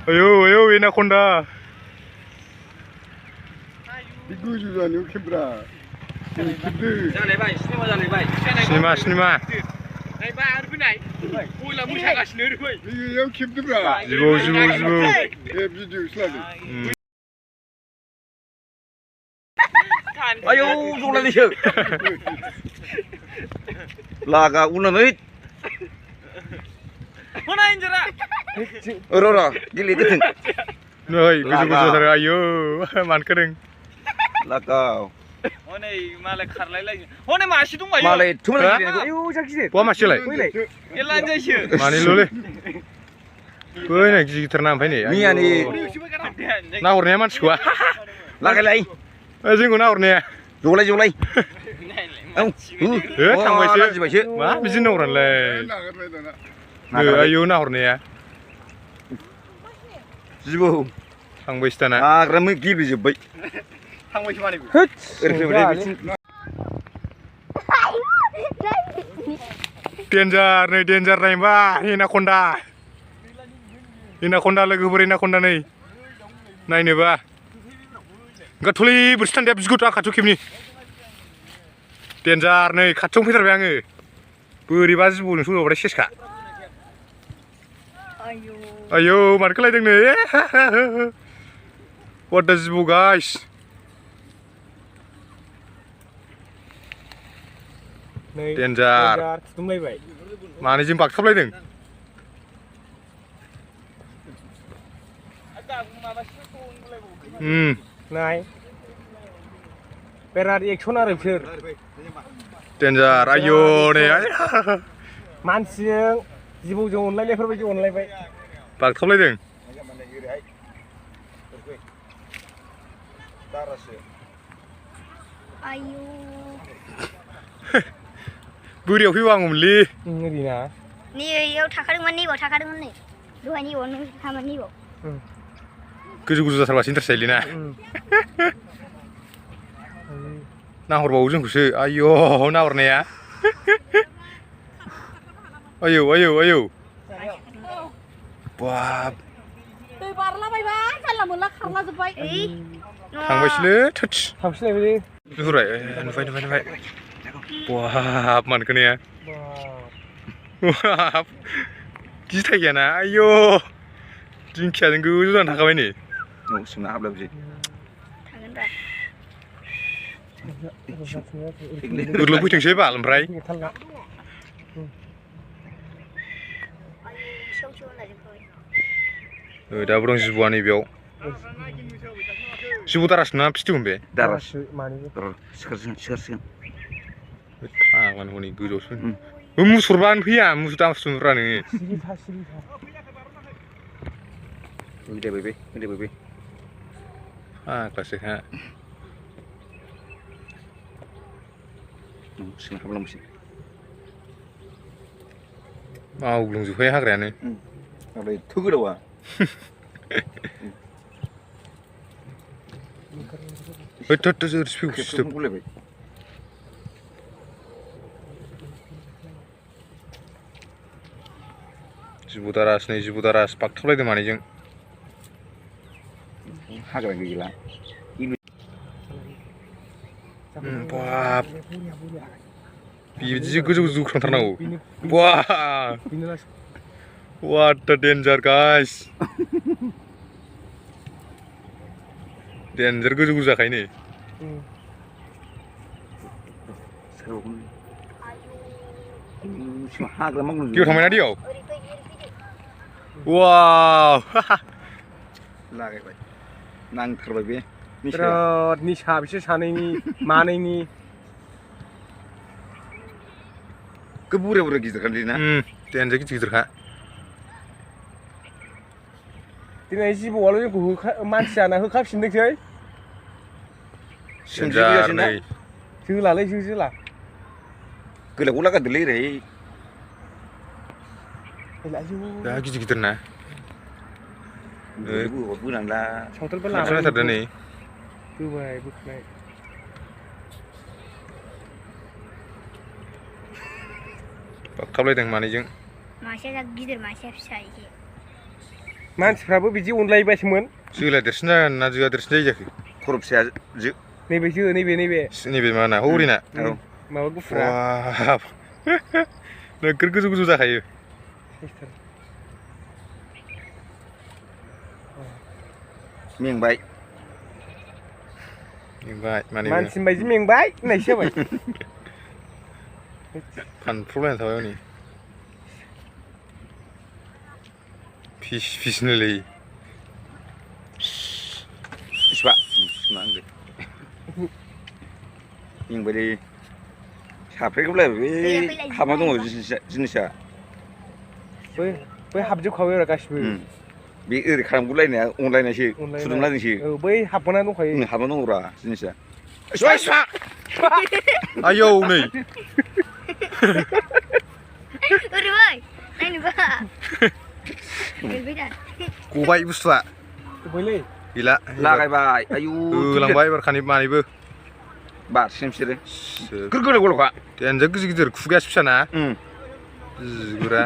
Ayo anaconda. Iku juga nih kebra. Jangan lebay, jangan lebay. Sinima. Hey, bay, harus naik. Ulah musa kasih nuri, bay. Yang kebra. Jibwo. Video selalu. Ayo, sudah di sini. Laga ulah nih. Mana injera? Orang, gili itu. Noi, guzu tara ayo, man kedeng. Laga. Oh nih, malah karlai lagi. Oh nih masih tunggu ayo. Malah cuma lagi. Ayo, cakap. Buah masih lagi. Jalan aja sih. Mani lu le. Gue nih gizi ternam ini. Nia nih. Nahurnya man sih gua. Laga lagi. Asyik gua nahurnya. Julai. Tangwai sih. Mah, bisa nahuran le. Ayo nahurnya. Jibwo. Tangwai istana. Ramai gil jibwo. Tangwai cuma nih. Danger nih mbak. Anaconda lagi anaconda nih. Nah ini bah. Gak tuli berstand dia bisgut kacau kim nih. Danger nih kacau Peter banget. Beri baju pun sudah beres kak. Ayo, mana kelihatan nih? What does you guys? Danger. Mana jimpak kelihatan? Này, Perar action ada sir. Danger, ayo nih. Mansing, jibwo jauh online level baju online baik. Pak kelihatan? Daras. Ayo. Buriau hiwang umli. Ini di mana? Nih, yo thakadung nih. Dua nih, onu sama nih. Guzu terbasin terselina. Nahur bau ujung kusi. Ayo, nahurnya ya. Ayo. Wah. Tangwai sih le, touch. Habis ni beli. Nurai, nufai. Wah, man kene ya. Wah. Kita gana, ayo. Jingkia dengan guzu dan thakabai nih. No, sudah habis sih. Gurlu puting siapa lembrai? Dah burung jibwo nih biau. Jibwo daras na pasti umbe. Daras. Mana? Sekarang. Tangan huni guzu sun. Musurban pia, musudang sunran ini. Ini bebe. Klasik ha. Sudah belum sih. Mau belum juga hakrane. Ada itu gede Betul spiuk. Jibwo daras pak tolai de mani jeng. Hajar gila. Wah. Biji guzu krontarnago. Wah. What a danger guys. Danger guzu zakai nih. Kauทำไมนะเดียวว้าว Lagi baik. Nang terbaik. Terus ni siapa sih sana ini, mana ini? Keburu gitu kan Dina. Danger gitu kan. Ini jibwo walau yang kuhu manusia nak hukap sendiri sih. Danger nih. Sulah le, sulah. Gila gula kan dulu deh. Dah gitu nah. Ibu nangla. Hotel pelan. Maksudnya ada nih. Tu baik, bukan. Pak kabel yang mana jeng? Masih tak gider masih bisa ini. मानसिफ्राबो बिदि अनलायबायसोमोन जोला देरसिन जागोन ना जोआ देरसिन जायो जाखो खर' फिसाया जो नैबे जो नैबे नैबे मा ना हौरिना औ माबा गुफुरा बाब नोगोर गोजौ गोजौ जाखायो मेंबाय माने मानसि बायदि मेंबाय होननायसो जाबाय फानफ्रबलायना थाबाय हनै फिस नोलै बिसिबा नांदो मेंबायलै साफ्रेखोबलायबाय बे हाबना दङ जिनिसा बै हाबजोबखाबाय आरो गासिबो बे ओरै खालामगुलायनाया अनलायनायसो फुदुंलायनायसो बै हाबना दंखायो हाबना दङब्रा जिनिसा आयौ नै ओरैबाय नायनोबा गबाय बुस्थुआ गबायलै गैला लागायबाय आयु होलांबाय एबारखानि मानैबो बारसिगोन बिसोरो गोर गोलाव गोलावखा देनजार गिदिर गिदिर खुगायासो फिसाना बिगुरा